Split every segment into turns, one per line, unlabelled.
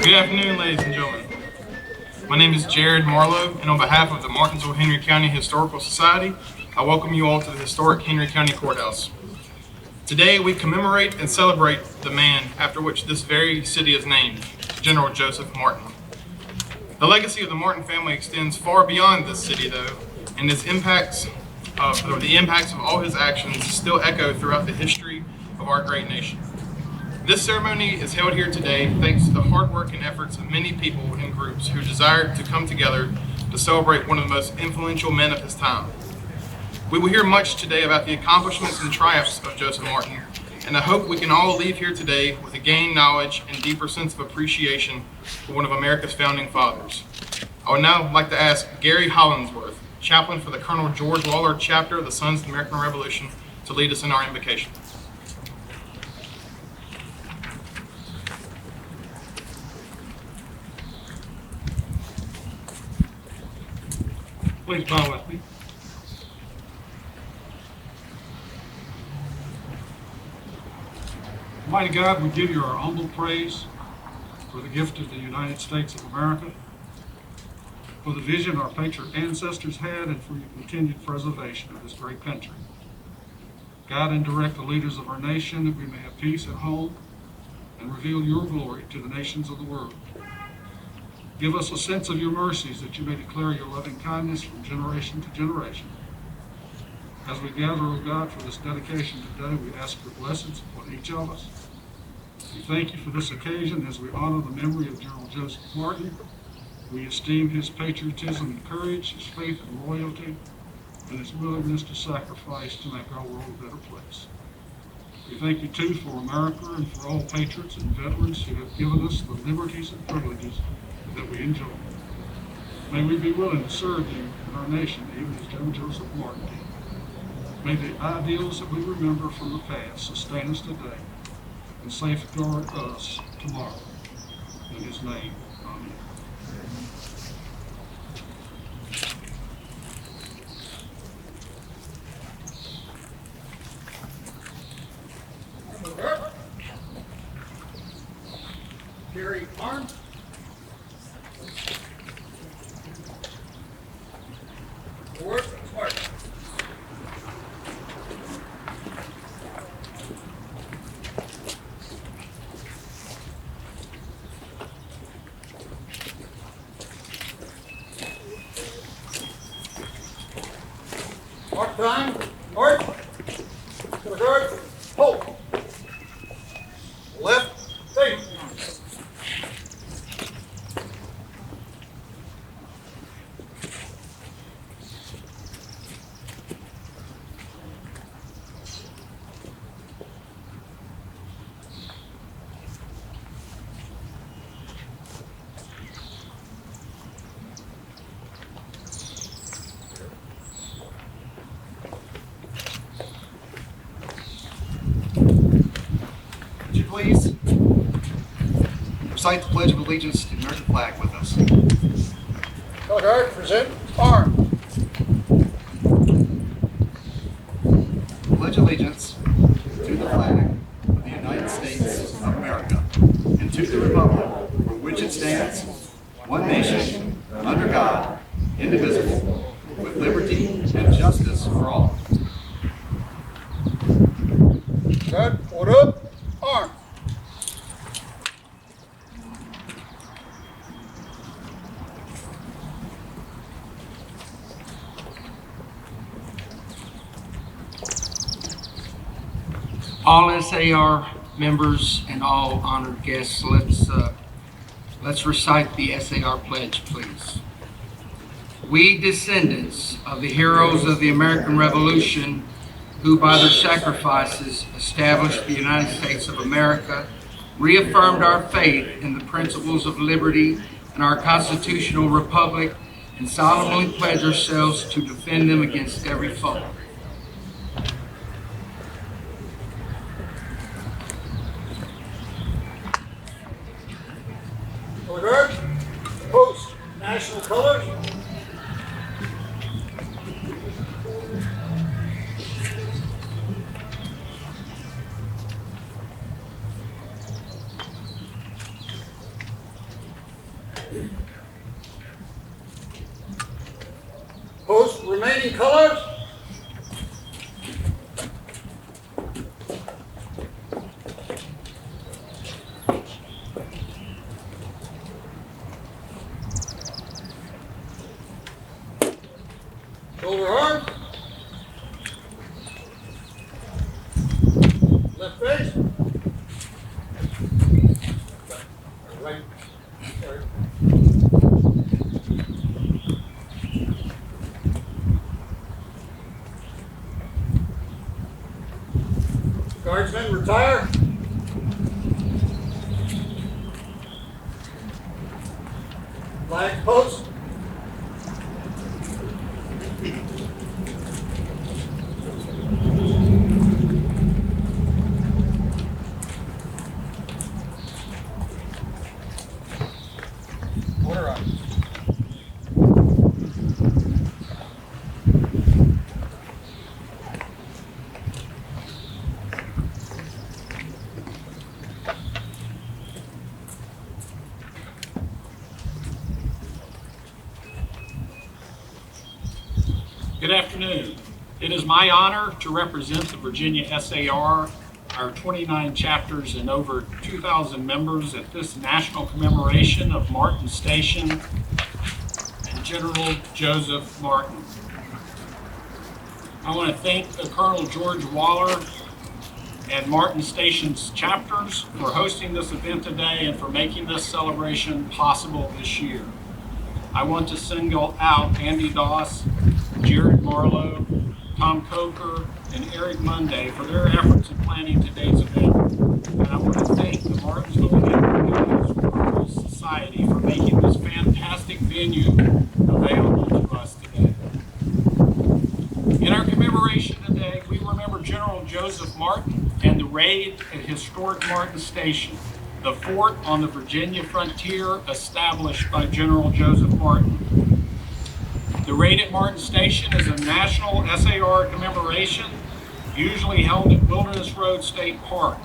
Good afternoon, ladies and gentlemen. My name is Jared Marlowe, and on behalf of the Martinsville-Henry County Historical Society, I welcome you all to the historic Henry County Courthouse. Today, we commemorate and celebrate the man after which this very city is named, General Joseph Martin. The legacy of the Martin family extends far beyond this city, though, and the impacts of all his actions still echo throughout the history of our great nation. This ceremony is held here today thanks to the hard work and efforts of many people and groups who desired to come together to celebrate one of the most influential men of his time. We will hear much today about the accomplishments and triumphs of Joseph Martin, and I hope we can all leave here today with a gained knowledge and deeper sense of appreciation for one of America's founding fathers. I would now like to ask Gary Hollingsworth, chaplain for the Colonel George Waller chapter of the Sons of the American Revolution, to lead us in our invocation.
Please bow with me. Almighty God, we give you our humble praise for the gift of the United States of America, for the vision our patriot ancestors had, and for your continued preservation of this great country. Guide and direct the leaders of our nation that we may have peace at home and reveal your glory to the nations of the world. Give us a sense of your mercies that you may declare your loving kindness from generation to generation. As we gather, O God, for this dedication today, we ask your blessings upon each of us. We thank you for this occasion as we honor the memory of General Joseph Martin. We esteem his patriotism and courage, his faith and loyalty, and his willingness to sacrifice to make our world a better place. We thank you, too, for America and for all patriots and veterans who have given us the liberties and privileges that we enjoy. May we be willing to serve you and our nation, even as General Joseph Martin did. May the ideals that we remember from the past sustain us today and safeguard us tomorrow. In his name, amen.
Carry arms. Forward, march. March time, north, to the guard, hold. Left, face.
Would you please recite the Pledge of Allegiance to the American flag with us?
Color guard, present arm.
Pledge allegiance to the flag of the United States of America and to the republic for which it stands, one nation, under God, indivisible, with liberty and justice for all.
Guard, hold up, arm.
All SAR members and all honored guests, let's recite the SAR pledge, please. We, descendants of the heroes of the American Revolution, who by their sacrifices established the United States of America, reaffirmed our faith in the principles of liberty and our constitutional republic, and solemnly pledge ourselves to defend them against every foe.
Color guard, post national colors. Main colors. Shoulder arm. Left face. Right. Sorry. Guardsmen retire. Flag post. Order up.
Good afternoon. It is my honor to represent the Virginia SAR, our 29 chapters and over 2,000 members at this national commemoration of Martin Station and General Joseph Martin. I want to thank Colonel George Waller and Martin Station's chapters for hosting this event today and for making this celebration possible this year. I want to single out Andy Doss, Jared Marlowe, Tom Coker, and Eric Monday for their efforts in planning today's event. And I want to thank the Martinsville-Henry Historical Society for making this fantastic venue available to us today. In our commemoration today, we remember General Joseph Martin and the raid at historic Martin Station, the fort on the Virginia frontier established by General Joseph Martin. The raid at Martin Station is a national SAR commemoration, usually held at Wilderness Road State Park.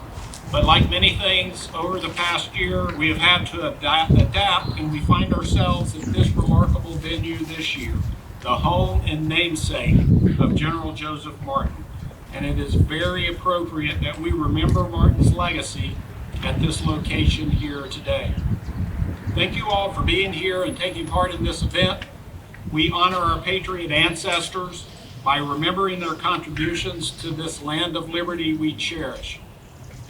But like many things over the past year, we have had to adapt, and we find ourselves at this remarkable venue this year, the home and namesake of General Joseph Martin. And it is very appropriate that we remember Martin's legacy at this location here today. Thank you all for being here and taking part in this event. We honor our patriot ancestors by remembering their contributions to this land of liberty we cherish.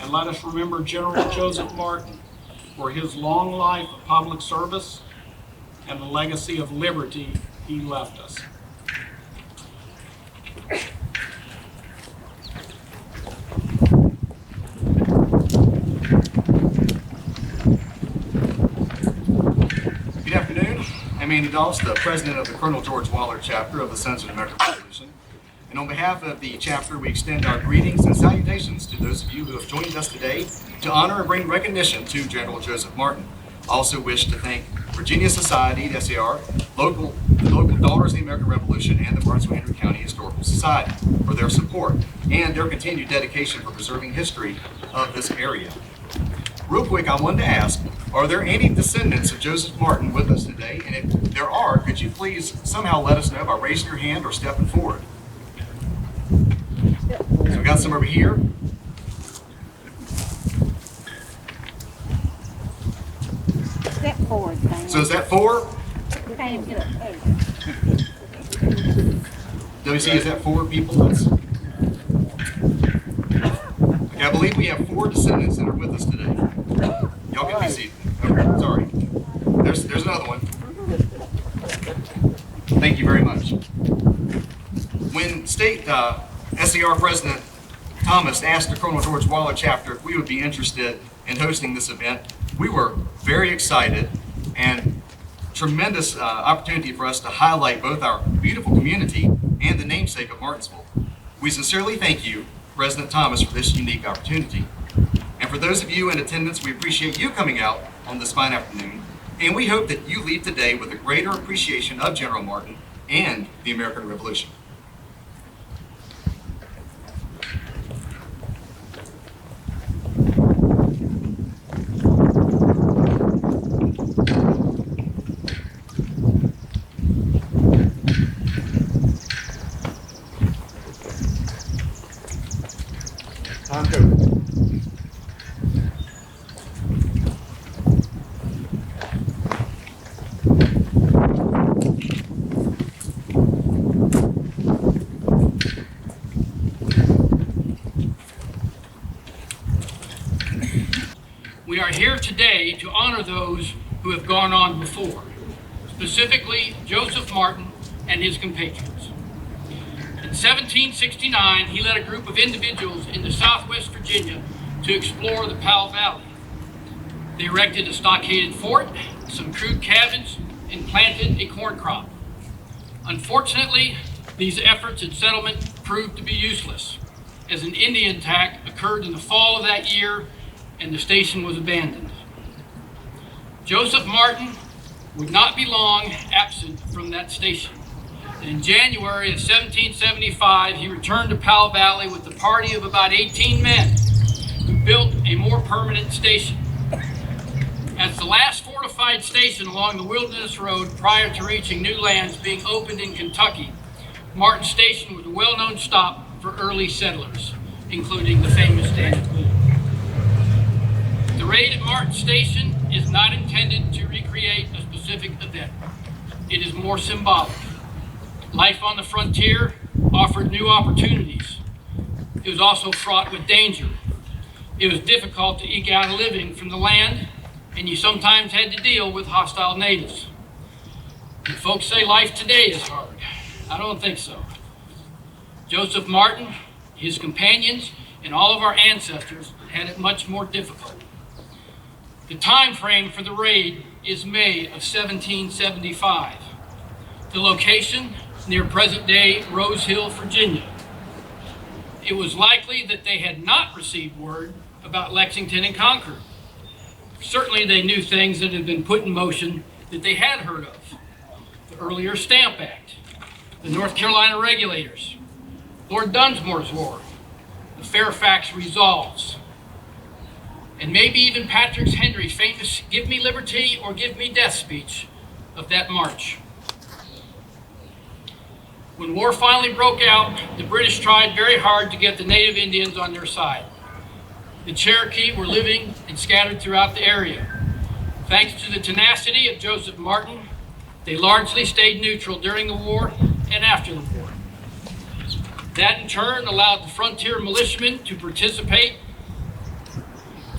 And let us remember General Joseph Martin for his long life of public service and the legacy of liberty he left us.
Good afternoon. I'm Andy Doss, the president of the Colonel George Waller chapter of the Sons of the American Revolution. And on behalf of the chapter, we extend our greetings and salutations to those of you who have joined us today to honor and bring recognition to General Joseph Martin. I also wish to thank Virginia Society SAR, the local Daughters of the American Revolution, and the Martinsville-Henry County Historical Society for their support and their continued dedication for preserving history of this area. Real quick, I wanted to ask, are there any descendants of Joseph Martin with us today? And if there are, could you please somehow let us know by raising your hand or stepping forward? So we got some over here.
Step forward, Sam.
So is that 4?
Sam, get up there.
WC, is that 4 people? That's... Okay, I believe we have 4 descendants that are with us today. Y'all can be seated. Okay, sorry. There's another one. Thank you very much. When State SAR President Thomas asked the Colonel George Waller chapter if we would be interested in hosting this event, we were very excited and tremendous opportunity for us to highlight both our beautiful community and the namesake of Martinsville. We sincerely thank you, President Thomas, for this unique opportunity. And for those of you in attendance, we appreciate you coming out on this fine afternoon, and we hope that you leave today with a greater appreciation of General Martin and the American Revolution. Time code.
We are here today to honor those who have gone on before, specifically Joseph Martin and his compatriots. In 1769, he led a group of individuals into southwest Virginia to explore the Powell Valley. They erected a stockaded fort, some crude cabins, and planted a corn crop. Unfortunately, these efforts at settlement proved to be useless, as an Indian attack occurred in the fall of that year and the station was abandoned. Joseph Martin would not be long absent from that station. And in January of 1775, he returned to Powell Valley with a party of about 18 men who built a more permanent station. As the last fortified station along the Wilderness Road prior to reaching new lands being opened in Kentucky, Martin Station was a well-known stop for early settlers, including the famous Daniel Boone. The raid at Martin Station is not intended to recreate a specific event. It is more symbolic. Life on the frontier offered new opportunities. It was also fraught with danger. It was difficult to eke out a living from the land, and you sometimes had to deal with hostile natives. And folks say life today is hard. I don't think so. Joseph Martin, his companions, and all of our ancestors had it much more difficult. The time frame for the raid is May of 1775. The location, near present-day Rose Hill, Virginia. It was likely that they had not received word about Lexington and Concord. Certainly they knew things that had been put in motion that they had heard of. The earlier Stamp Act, the North Carolina Regulators, Lord Dunsmore's War, the Fairfax Resolves, and maybe even Patrick Henry's famous "Give me liberty or give me death" speech of that march. When war finally broke out, the British tried very hard to get the native Indians on their side. The Cherokee were living and scattered throughout the area. Thanks to the tenacity of Joseph Martin, they largely stayed neutral during the war and after the war. That in turn allowed the frontier militiamen to participate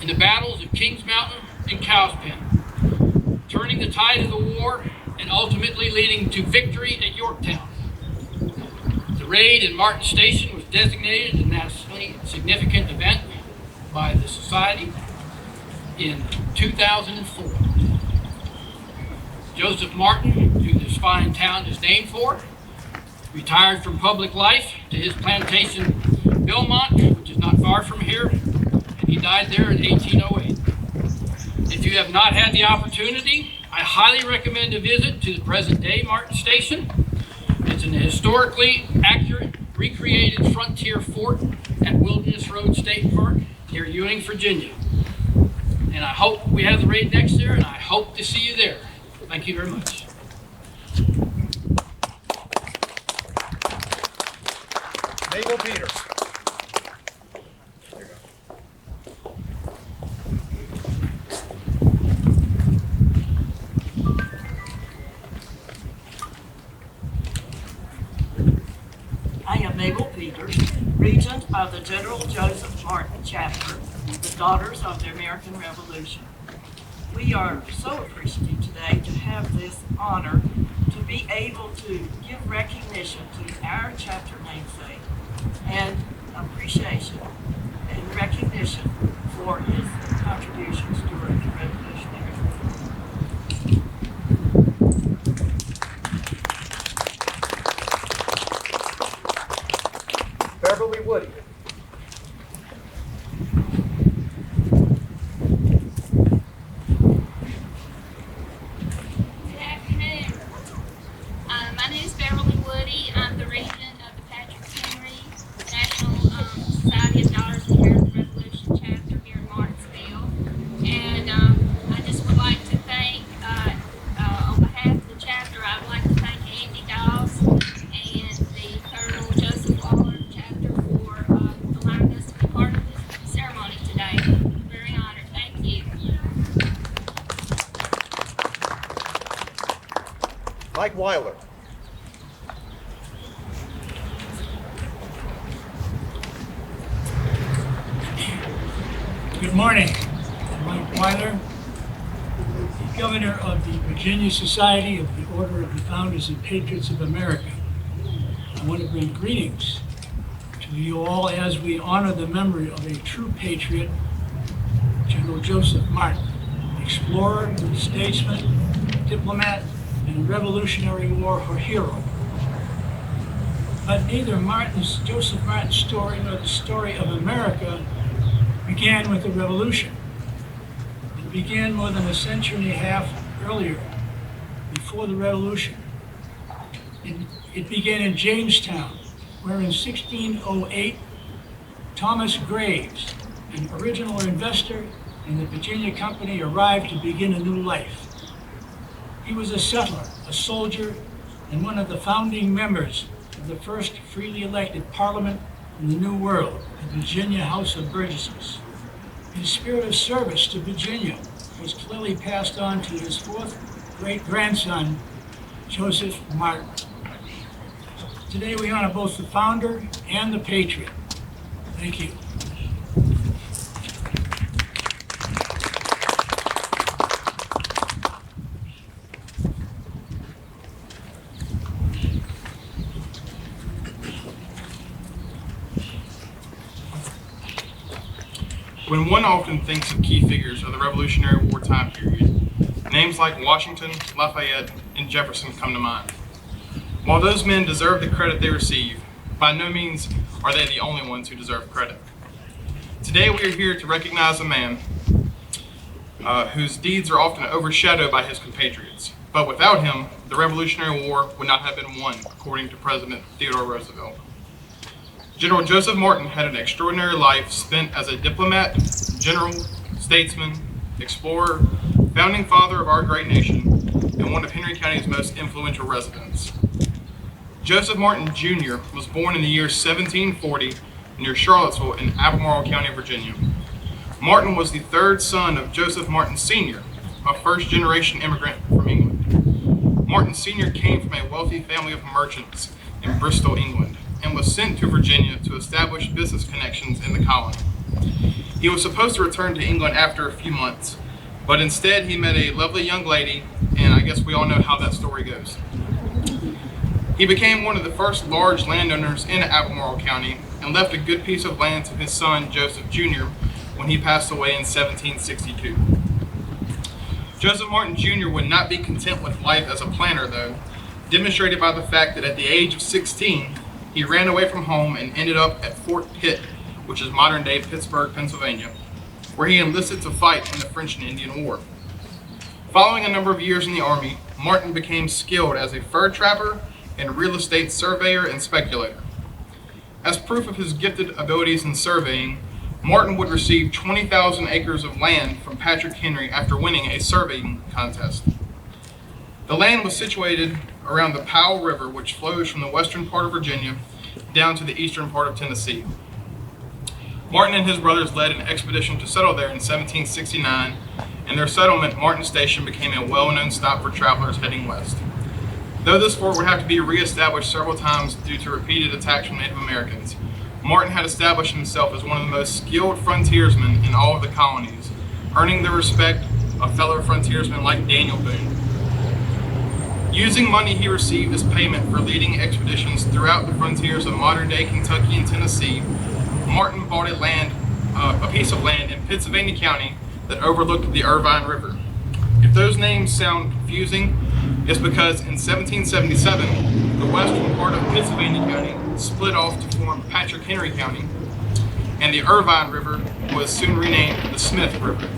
in the battles of Kings Mountain and Cow's Pen, turning the tide of the war and ultimately leading to victory at Yorktown. The raid in Martin Station was designated a nationally significant event by the Society in 2004. Joseph Martin, who this fine town is named for, retired from public life to his plantation Belmont, which is not far from here, and he died there in 1808. If you have not had the opportunity, I highly recommend a visit to the present-day Martin Station. It's an historically accurate, recreated frontier fort at Wilderness Road State Park near Ewing, Virginia. And I hope we have the raid next year, and I hope to see you there. Thank you very much.
Mabel Peters.
I am Mabel Peters, Regent of the General Joseph Martin Chapter, the Daughters of the American Revolution. We are so appreciative today to have this honor to be able to give recognition to our chapter namesake and appreciation and recognition for his contributions during the Revolutionary War.
Beverly Woody.
Good afternoon. My name is Beverly Woody. I'm the regent of the Patrick Henry National Society of Daughters of the American Revolution chapter here in Martinsville. And I just would like to thank, on behalf of the chapter, I would like to thank Andy Dawes and the Colonel Joseph Waller chapter for
Mike Weiler.
Good morning. I'm Mike Weiler, Governor of the Virginia Society of the Order of the Founders and Patriots of America. I want to bring greetings to you all as we honor the memory of a true patriot, General Joseph Martin, explorer, statesman, diplomat, and Revolutionary War hero. But neither Joseph Martin's story nor the story of America began with the Revolution. It began more than a century and a half earlier, before the Revolution. It began in Jamestown, where in 1608, Thomas Graves, an original investor in the Virginia Company, arrived to begin a new life. He was a settler, a soldier, and one of the founding members of the first freely elected Parliament in the New World, the Virginia House of Burgesses. His spirit of service to Virginia was clearly passed on to his fourth great-grandson, Joseph Martin. Today we honor both the founder and the patriot. Thank you.
When one often thinks of key figures of the Revolutionary War time period, names like Washington, Lafayette, and Jefferson come to mind. While those men deserve the credit they receive, by no means are they the only ones who deserve credit. Today we are here to recognize a man whose deeds are often overshadowed by his compatriots. But without him, the Revolutionary War would not have been won, according to President Theodore Roosevelt. General Joseph Martin had an extraordinary life spent as a diplomat, general, statesman, explorer, founding father of our great nation, and one of Henry County's most influential residents. Joseph Martin Jr. was born in the year 1740 near Charlottesville in Albemarle County, Virginia. Martin was the third son of Joseph Martin Sr., a first-generation immigrant from England. Martin Sr. came from a wealthy family of merchants in Bristol, England, and was sent to Virginia to establish business connections in the colony. He was supposed to return to England after a few months, but instead he met a lovely young lady, and I guess we all know how that story goes. He became one of the first large landowners in Albemarle County and left a good piece of land to his son Joseph Jr. when he passed away in 1762. Joseph Martin Jr. would not be content with life as a planter, though, demonstrated by the fact that at the age of 16, he ran away from home and ended up at Fort Pitt, which is modern-day Pittsburgh, Pennsylvania, where he enlisted to fight in the French and Indian War. Following a number of years in the Army, Martin became skilled as a fur trapper and real estate surveyor and speculator. As proof of his gifted abilities in surveying, Martin would receive 20,000 acres of land from Patrick Henry after winning a surveying contest. The land was situated around the Powell River, which flows from the western part of Virginia down to the eastern part of Tennessee. Martin and his brothers led an expedition to settle there in 1769, and their settlement, Martin Station, became a well-known stop for travelers heading west. Though this fort would have to be reestablished several times due to repeated attacks from Native Americans, Martin had established himself as one of the most skilled frontiersmen in all of the colonies, earning the respect of fellow frontiersmen like Daniel Boone. Using money he received as payment for leading expeditions throughout the frontiers of modern-day Kentucky and Tennessee, Martin bought a piece of land in Pittsylvania County that overlooked the Irvine River. If those names sound confusing, it's because in 1777, the western part of Pittsylvania County split off to form Patrick Henry County, and the Irvine River was soon renamed the Smith River.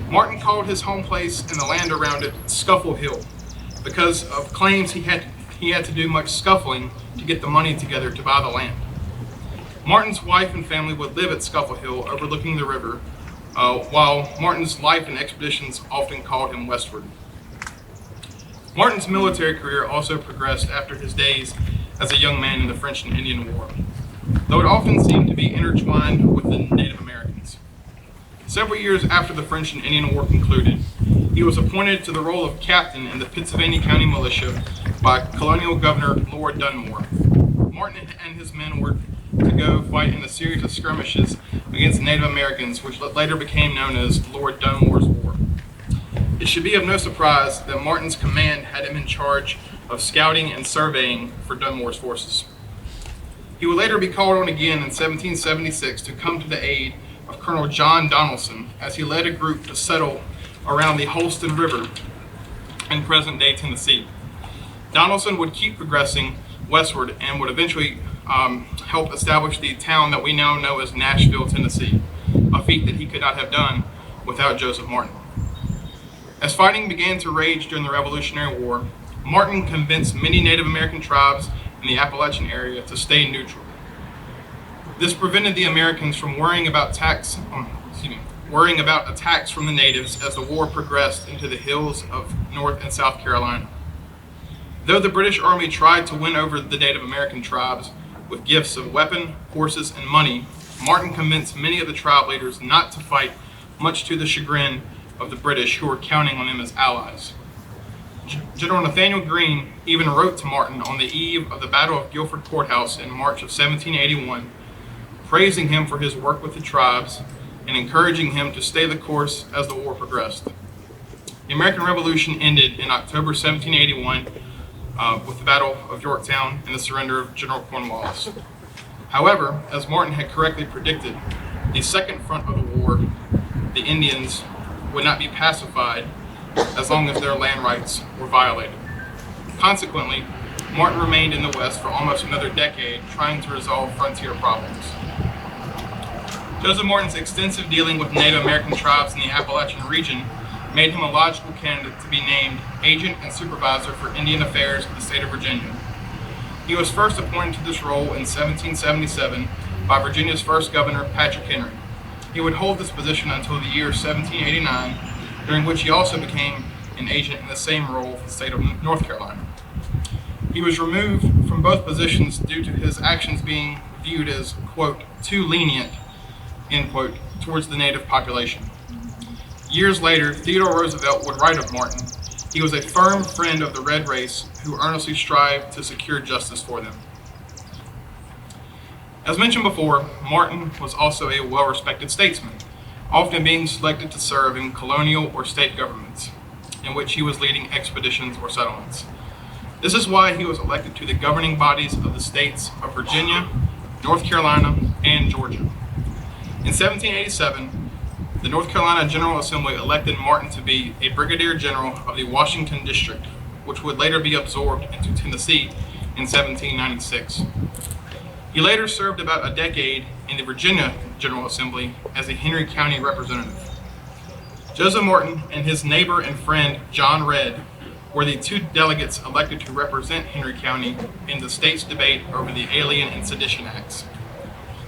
Martin called his home place and the land around it Scuffle Hill, because of claims he had to do much scuffling to get the money together to buy the land. Martin's wife and family would live at Scuffle Hill overlooking the river, while Martin's life and expeditions often called him westward. Martin's military career also progressed after his days as a young man in the French and Indian War, though it often seemed to be intertwined with the Native Americans. Several years after the French and Indian War concluded, He was appointed to the role of captain in the Pittsylvania County Militia by Colonial Governor Lord Dunmore. Martin and his men were to go fight in a series of skirmishes against Native Americans, which later became known as Lord Dunmore's War. It should be of no surprise that Martin's command had him in charge of scouting and surveying for Dunmore's forces. He would later be called on again in 1776 to come to the aid of Colonel John Donaldson as he led a group to settle around the Holston River in present-day Tennessee. Donaldson would keep progressing westward and would eventually help establish the town that we now know as Nashville, Tennessee, a feat that he could not have done without Joseph Martin. As fighting began to rage during the Revolutionary War, Martin convinced many Native American tribes in the Appalachian area to stay neutral. This prevented the Americans from worrying about attacks from the natives as the war progressed into the hills of North and South Carolina. Though the British Army tried to win over the Native American tribes with gifts of weapons, horses, and money, Martin convinced many of the tribe leaders not to fight, much to the chagrin of the British, who were counting on them as allies. General Nathaniel Greene even wrote to Martin on the eve of the Battle of Guilford Courthouse in March of 1781, praising him for his work with the tribes and encouraging him to stay the course as the war progressed. The American Revolution ended in October 1781 with the Battle of Yorktown and the surrender of General Cornwallis. However, as Martin had correctly predicted, the second front of the war, the Indians, would not be pacified as long as their land rights were violated. Consequently, Martin remained in the West for almost another decade trying to resolve frontier problems. Joseph Martin's extensive dealing with Native American tribes in the Appalachian region made him a logical candidate to be named Agent and Supervisor for Indian Affairs of the state of Virginia. He was first appointed to this role in 1777 by Virginia's first governor, Patrick Henry. He would hold this position until the year 1789, during which he also became an agent in the same role for the state of North Carolina. He was removed from both positions due to his actions being viewed as, quote, too lenient, end quote, towards the native population. Years later, Theodore Roosevelt would write of Martin, "He was a firm friend of the red race who earnestly strived to secure justice for them." As mentioned before, Martin was also a well-respected statesman, often being selected to serve in colonial or state governments, in which he was leading expeditions or settlements. This is why he was elected to the governing bodies of the states of Virginia, North Carolina, and Georgia. In 1787, the North Carolina General Assembly elected Martin to be a Brigadier General of the Washington District, which would later be absorbed into Tennessee in 1796. He later served about a decade in the Virginia General Assembly as a Henry County representative. Joseph Martin and his neighbor and friend John Redd were the two delegates elected to represent Henry County in the state's debate over the Alien and Sedition Acts.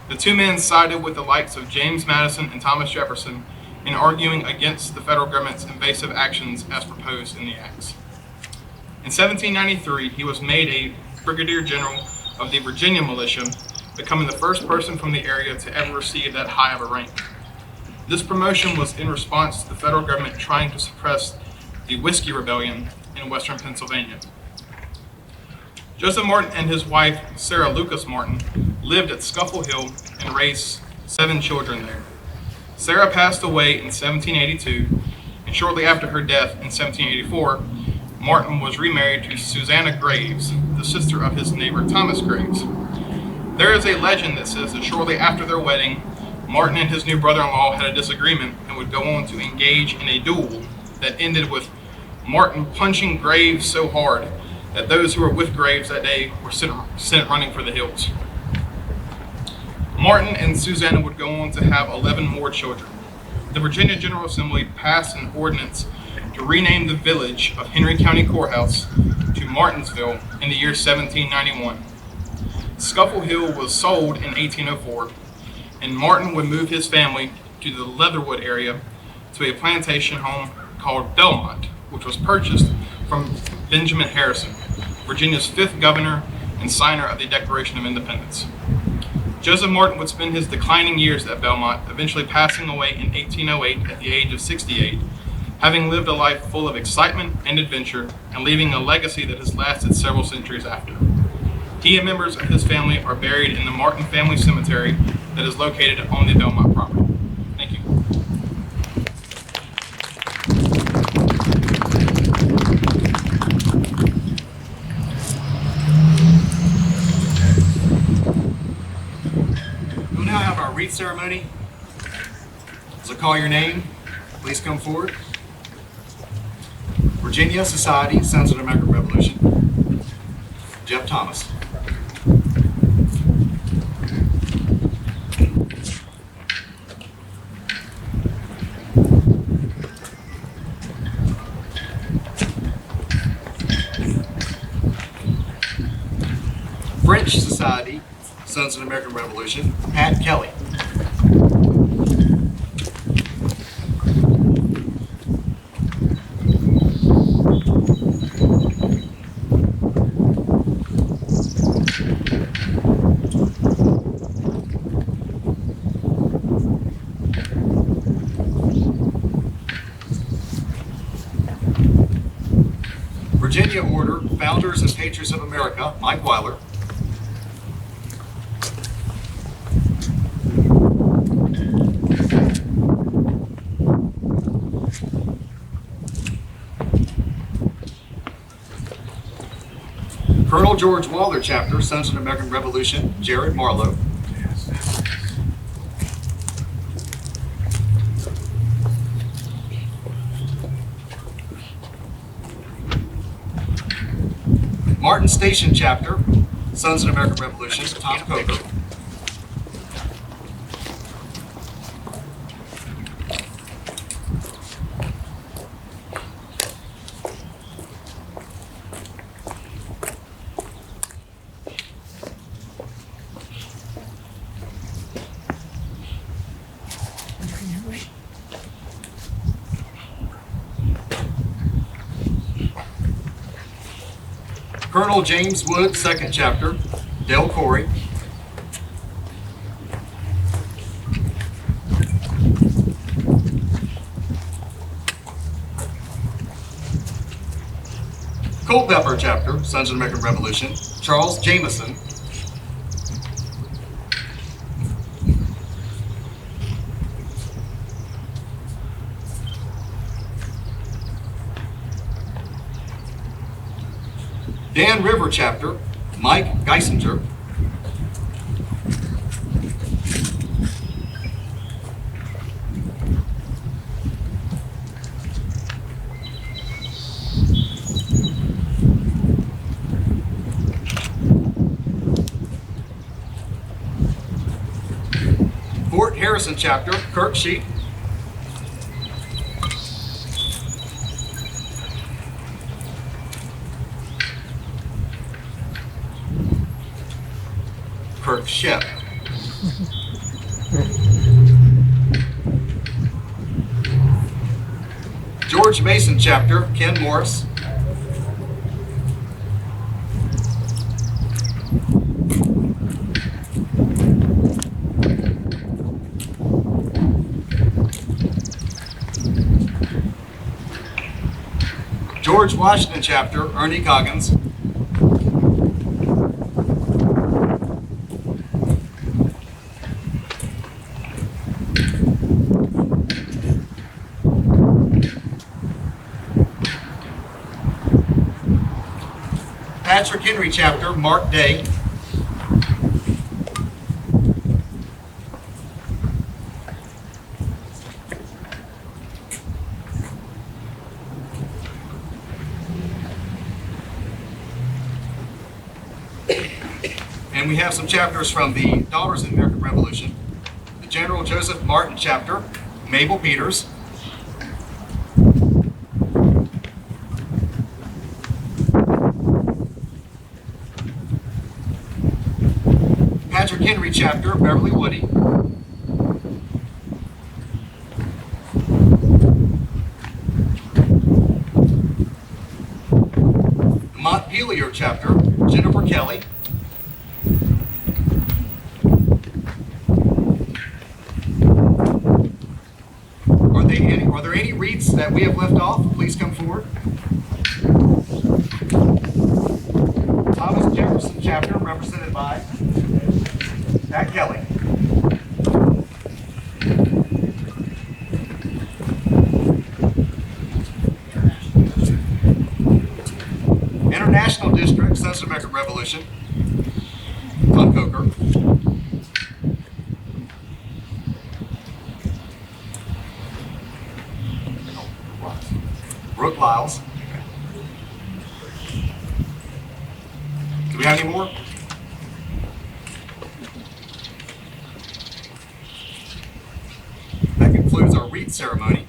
The two men sided with the likes of James Madison and Thomas Jefferson in arguing against the federal government's invasive actions as proposed in the acts. In 1793, he was made a Brigadier General of the Virginia Militia, becoming the first person from the area to ever receive that high of a rank. This promotion was in response to the federal government trying to suppress the Whiskey Rebellion in western Pennsylvania. Joseph Martin and his wife, Sarah Lucas Martin, lived at Scuffle Hill and raised 7 children there. Sarah passed away in 1782, and shortly after her death in 1784, Martin was remarried to Susanna Graves, the sister of his neighbor Thomas Graves. There is a legend that says that shortly after their wedding, Martin and his new brother-in-law had a disagreement and would go on to engage in a duel that ended with Martin punching Graves so hard that those who were with Graves that day were sent running for the hills. Martin and Susanna would go on to have 11 more children. The Virginia General Assembly passed an ordinance to rename the village of Henry County Courthouse to Martinsville in the year 1791. Scuffle Hill was sold in 1804, and Martin would move his family to the Leatherwood area to a plantation home called Belmont, which was purchased from Benjamin Harrison, Virginia's 5th governor and signer of the Declaration of Independence. Joseph Martin would spend his declining years at Belmont, eventually passing away in 1808 at the age of 68, having lived a life full of excitement and adventure and leaving a legacy that has lasted several centuries after. He and members of his family are buried in the Martin Family Cemetery that is located on the Belmont property. Thank you.
We'll now have our wreath ceremony. So call your name. Please come forward. Virginia Society, Sons of the American Revolution. Jeff Thomas. French Society, Sons of the American Revolution, Pat Kelly. Virginia Order, Founders and Patriots of America, Mike Weiler. Colonel George Waller Chapter, Sons of the American Revolution, Jared Marlowe. Martin Station Chapter, Sons of the American Revolution, Tom Coker. Colonel James Wood, 2nd Chapter, Dale Corey. Culpeper Chapter, Sons of the American Revolution, Charles Jameson. Dan River Chapter, Mike Geisinger. Fort Harrison Chapter, Kirk Sheep. Kirk Shep. George Mason Chapter, Ken Morris. George Washington Chapter, Ernie Coggins. Patrick Henry Chapter, Mark Day. And we have some chapters from the Daughters of the American Revolution. The General Joseph Martin Chapter, Mabel Peters. Patrick Henry Chapter, Beverly Woody. The Montpelier Chapter, Jennifer Kelly. Are they any are there any wreaths that we have left off? Please come forward. Thomas Jefferson chapter, represented by Pat Kelly. International District, Sons of American Revolution, Tom Coker. Brooke Lyles. Do we have any more? That concludes our wreath ceremony.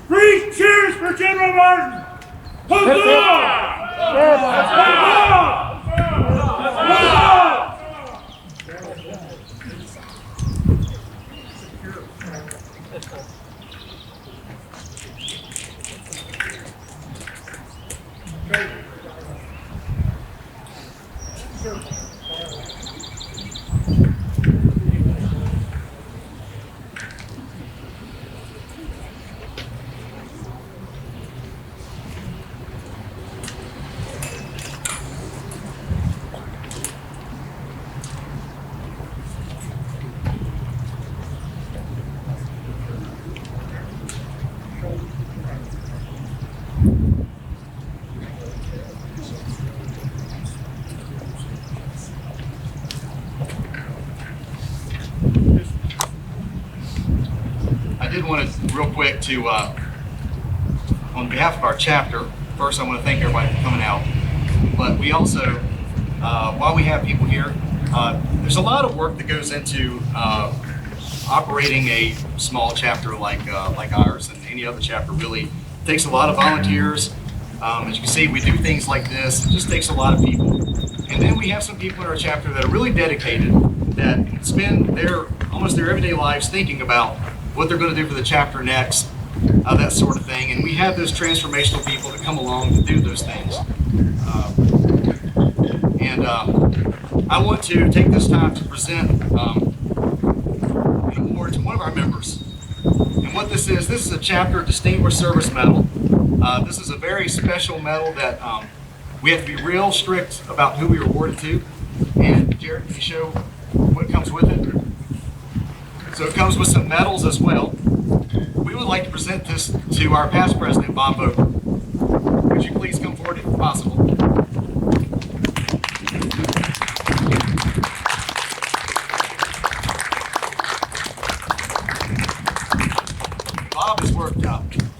Three cheers for General Martin! Huzzah!
I did want to, real quick, to, on behalf of our chapter, first I want to thank everybody for coming out. But we also, while we have people here, there's a lot of work that goes into operating a small chapter like ours, and any other chapter really takes a lot of volunteers. As you can see, we do things like this. It just takes a lot of people. And then we have some people in our chapter that are really dedicated, that spend almost their everyday lives thinking about what they're going to do for the chapter next, that sort of thing. And we have those transformational people that come along to do those things. I want to take this time to present an award to one of our members. And what this is a chapter Distinguished Service Medal. This is a very special medal that we have to be real strict about who we are awarded to. And Jared, can you show what comes with it? So it comes with some medals as well. We would like to present this to our past president, Bob Vogler. Would you please come forward if possible? Bob has worked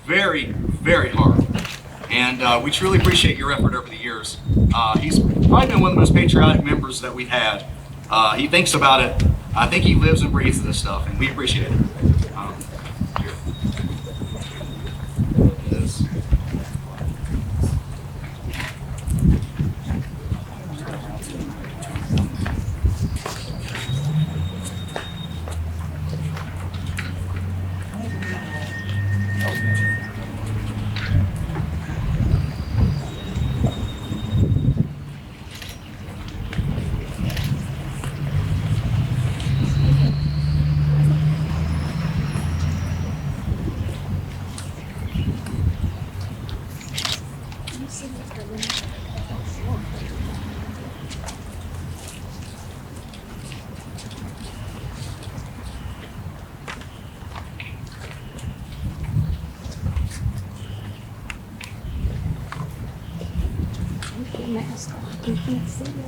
very, very hard, and we truly appreciate your effort over the years. He's probably been one of the most patriotic members that we've had. He thinks about it. I think he lives and breathes this stuff, and we appreciate it. Here. This.
Mask on. You can't see you.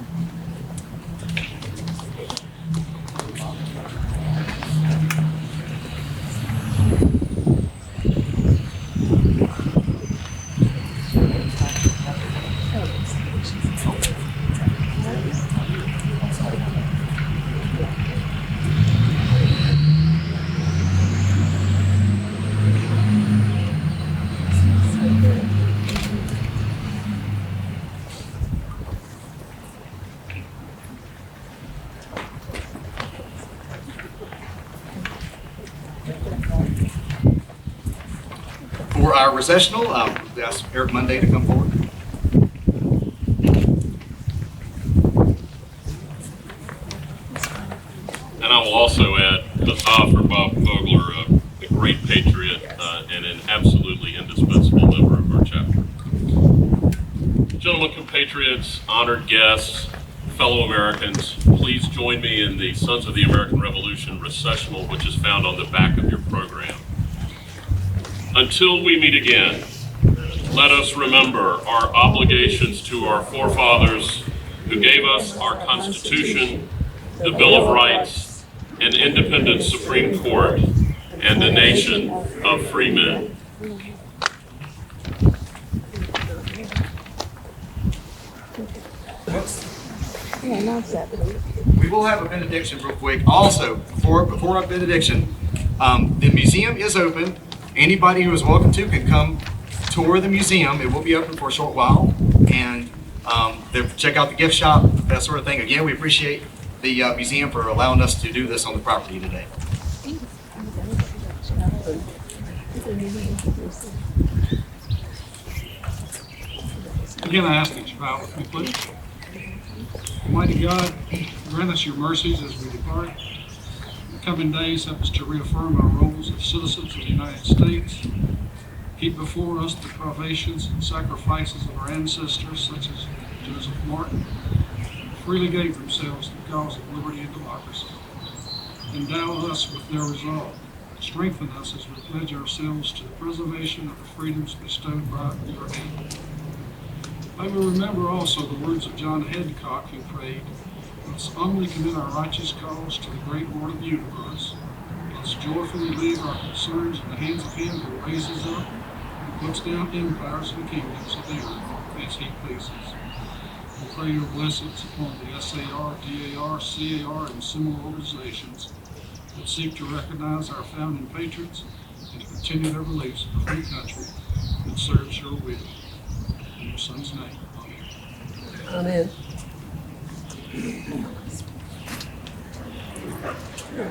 For our recessional, we ask Eric Monday to come forward.
And I will also add for Bob Vogler, a great patriot and an absolutely indispensable member of our chapter. Gentlemen, compatriots, honored guests, fellow Americans, please join me in the Sons of the American Revolution recessional, which is found on the back of your program. Until we meet again, let us remember our obligations to our forefathers who gave us our Constitution, the Bill of Rights, an independent Supreme Court, and a nation of free men.
We will have a benediction real quick. Also, before our benediction, the museum is open. Anybody who is welcome to can come tour the museum. It will be open for a short while, and check out the gift shop, that sort of thing. Again, we appreciate the museum for allowing us to do this on the property today.
Again, I ask that you bow with me, please. Almighty God, grant us your mercies as we depart. In the coming days, help us to reaffirm our roles as citizens of the United States. Keep before us the privations and sacrifices of our ancestors, such as Joseph Martin, who freely gave themselves to the cause of liberty and democracy. Endow us with their resolve. Strengthen us as we pledge ourselves to the preservation of the freedoms bestowed by your hand. May we remember also the words of John Hancock, who prayed, "Let's humbly commit our righteous cause to the great Lord of the universe. Let's joyfully leave our concerns in the hands of him who raises up and puts down empires and kingdoms of the earth as he pleases." We pray your blessings upon the SAR, DAR, CAR, and similar organizations that seek to recognize our founding patriots and to continue their beliefs in a free country that serves your will. In your son's name, amen.
Amen.